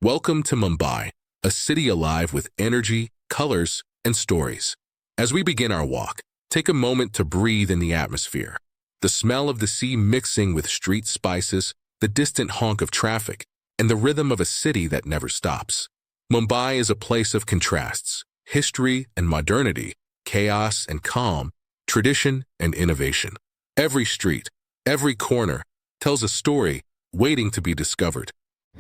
Welcome to Mumbai, a city alive with energy, colors, and stories. As we begin our walk, take a moment to breathe in the atmosphere. The smell of the sea mixing with street spices, the distant honk of traffic, and the rhythm of a city that never stops. Mumbai is a place of contrasts, history and modernity, chaos and calm, tradition and innovation. Every street, every corner, tells a story waiting to be discovered.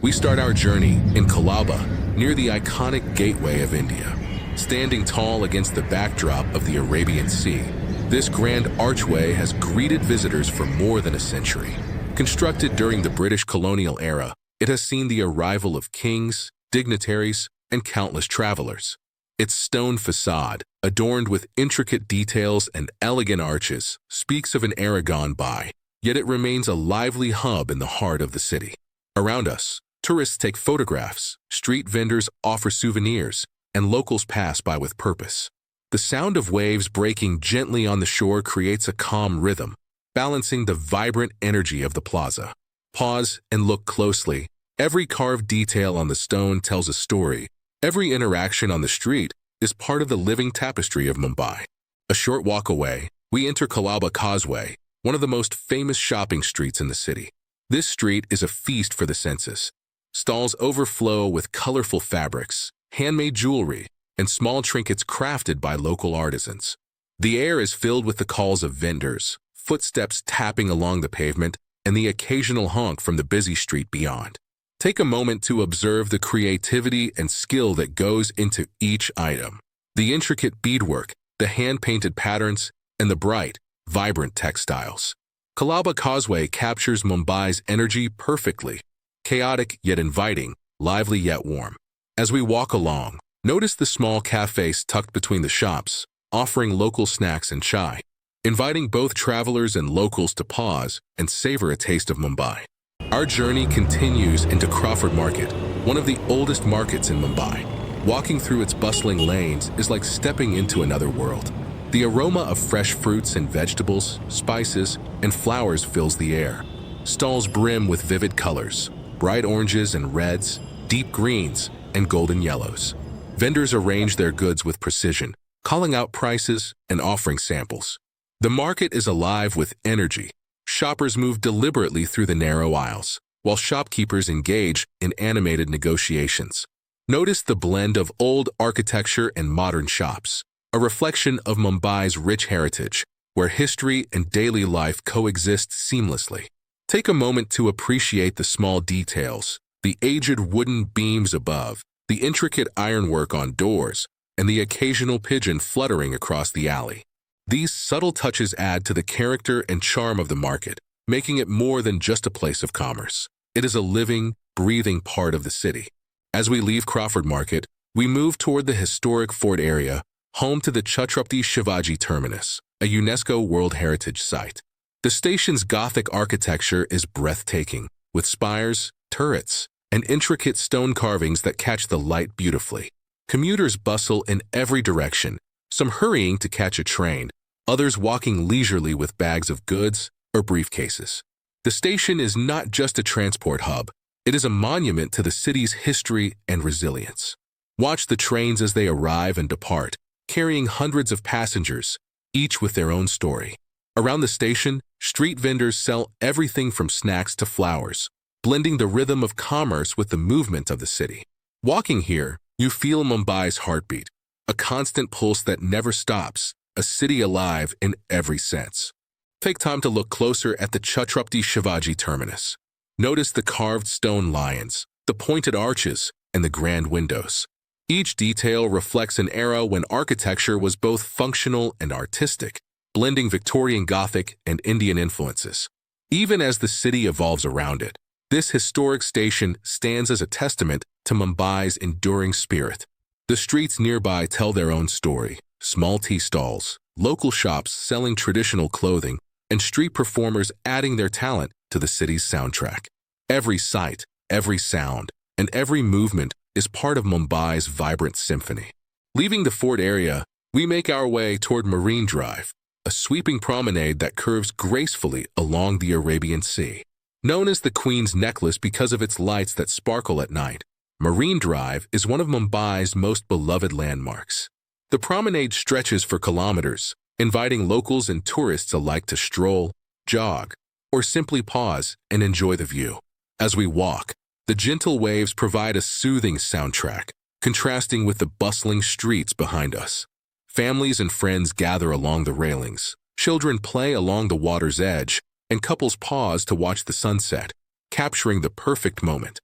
We start our journey in Colaba, near the iconic gateway of India. Standing tall against the backdrop of the Arabian Sea, this grand archway has greeted visitors for more than a century. Constructed during the British colonial era, it has seen the arrival of kings, dignitaries, and countless travelers. Its stone facade, adorned with intricate details and elegant arches, speaks of an era gone by, yet it remains a lively hub in the heart of the city. Around us, tourists take photographs, street vendors offer souvenirs, and locals pass by with purpose. The sound of waves breaking gently on the shore creates a calm rhythm, balancing the vibrant energy of the plaza. Pause and look closely. Every carved detail on the stone tells a story. Every interaction on the street is part of the living tapestry of Mumbai. A short walk away, we enter Colaba Causeway, one of the most famous shopping streets in the city. This street is a feast for the senses. Stalls overflow with colorful fabrics, handmade jewelry, and small trinkets crafted by local artisans. The air is filled with the calls of vendors, footsteps tapping along the pavement, and the occasional honk from the busy street beyond. Take a moment to observe the creativity and skill that goes into each item. The intricate beadwork, the hand-painted patterns, and the bright, vibrant textiles. Colaba Causeway captures Mumbai's energy perfectly, chaotic yet inviting, lively yet warm. As we walk along, notice the small cafes tucked between the shops, offering local snacks and chai, inviting both travelers and locals to pause and savor a taste of Mumbai. Our journey continues into Crawford Market, one of the oldest markets in Mumbai. Walking through its bustling lanes is like stepping into another world. The aroma of fresh fruits and vegetables, spices, and flowers fills the air. Stalls brim with vivid colors, bright oranges and reds, deep greens, and golden yellows. Vendors arrange their goods with precision, calling out prices and offering samples. The market is alive with energy. Shoppers move deliberately through the narrow aisles, while shopkeepers engage in animated negotiations. Notice the blend of old architecture and modern shops, a reflection of Mumbai's rich heritage, where history and daily life coexist seamlessly. Take a moment to appreciate the small details, the aged wooden beams above, the intricate ironwork on doors, and the occasional pigeon fluttering across the alley. These subtle touches add to the character and charm of the market, making it more than just a place of commerce. It is a living, breathing part of the city. As we leave Crawford Market, we move toward the historic fort area, home to the Chhatrapati Shivaji Terminus, a UNESCO World Heritage Site. The station's Gothic architecture is breathtaking, with spires, turrets, and intricate stone carvings that catch the light beautifully. Commuters bustle in every direction, some hurrying to catch a train, others walking leisurely with bags of goods or briefcases. The station is not just a transport hub, it is a monument to the city's history and resilience. Watch the trains as they arrive and depart, carrying hundreds of passengers, each with their own story. Around the station, street vendors sell everything from snacks to flowers, blending the rhythm of commerce with the movement of the city. Walking here, you feel Mumbai's heartbeat, a constant pulse that never stops, a city alive in every sense. Take time to look closer at the Chhatrapati Shivaji Terminus. Notice the carved stone lions, the pointed arches, and the grand windows. Each detail reflects an era when architecture was both functional and artistic, blending Victorian Gothic and Indian influences. Even as the city evolves around it, this historic station stands as a testament to Mumbai's enduring spirit. The streets nearby tell their own story. Small tea stalls, local shops selling traditional clothing, and street performers adding their talent to the city's soundtrack. Every sight, every sound, and every movement is part of Mumbai's vibrant symphony. Leaving the fort area, we make our way toward Marine Drive, a sweeping promenade that curves gracefully along the Arabian Sea. Known as the Queen's Necklace because of its lights that sparkle at night, Marine Drive is one of Mumbai's most beloved landmarks. The promenade stretches for kilometers, inviting locals and tourists alike to stroll, jog, or simply pause and enjoy the view. As we walk, the gentle waves provide a soothing soundtrack, contrasting with the bustling streets behind us. Families and friends gather along the railings, children play along the water's edge, and couples pause to watch the sunset, capturing the perfect moment.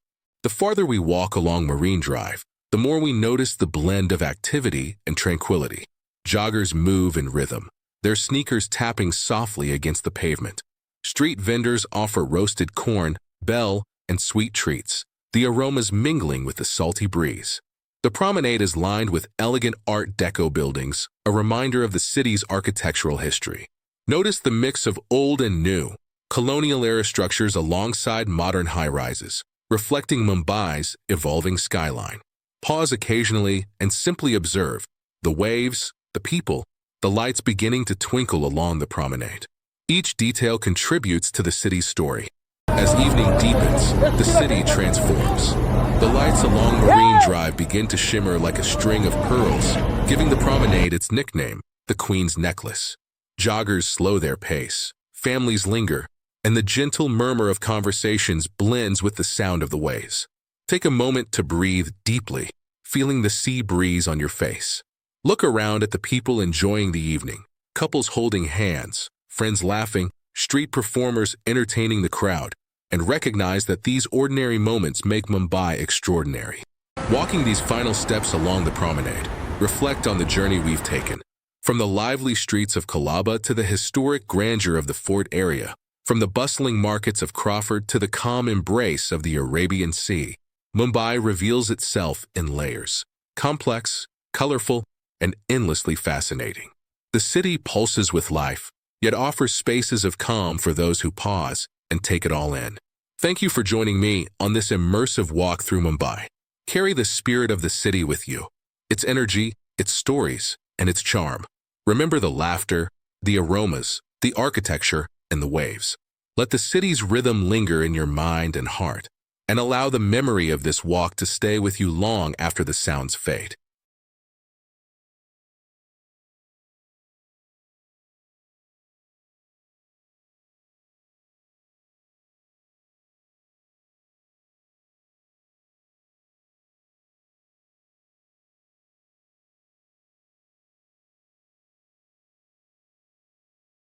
The farther we walk along Marine Drive, the more we notice the blend of activity and tranquility. Joggers move in rhythm, their sneakers tapping softly against the pavement. Street vendors offer roasted corn, bell, and sweet treats, the aromas mingling with the salty breeze. The promenade is lined with elegant Art Deco buildings, a reminder of the city's architectural history. Notice the mix of old and new, colonial-era structures alongside modern high-rises, reflecting Mumbai's evolving skyline. Pause occasionally and simply observe the waves, the people, the lights beginning to twinkle along the promenade. Each detail contributes to the city's story. As evening deepens, the city transforms. The lights along Marine Drive begin to shimmer like a string of pearls, giving the promenade its nickname, the Queen's Necklace. Joggers slow their pace, families linger, and the gentle murmur of conversations blends with the sound of the waves. Take a moment to breathe deeply, feeling the sea breeze on your face. Look around at the people enjoying the evening, couples holding hands, friends laughing, street performers entertaining the crowd, and recognize that these ordinary moments make Mumbai extraordinary. Walking these final steps along the promenade, reflect on the journey we've taken. From the lively streets of Colaba to the historic grandeur of the fort area, from the bustling markets of Crawford to the calm embrace of the Arabian Sea, Mumbai reveals itself in layers, complex, colorful, and endlessly fascinating. The city pulses with life, yet offers spaces of calm for those who pause and take it all in. Thank you for joining me on this immersive walk through Mumbai. Carry the spirit of the city with you, its energy, its stories, and its charm. Remember the laughter, the aromas, the architecture, and the waves. Let the city's rhythm linger in your mind and heart, and allow the memory of this walk to stay with you long after the sounds fade.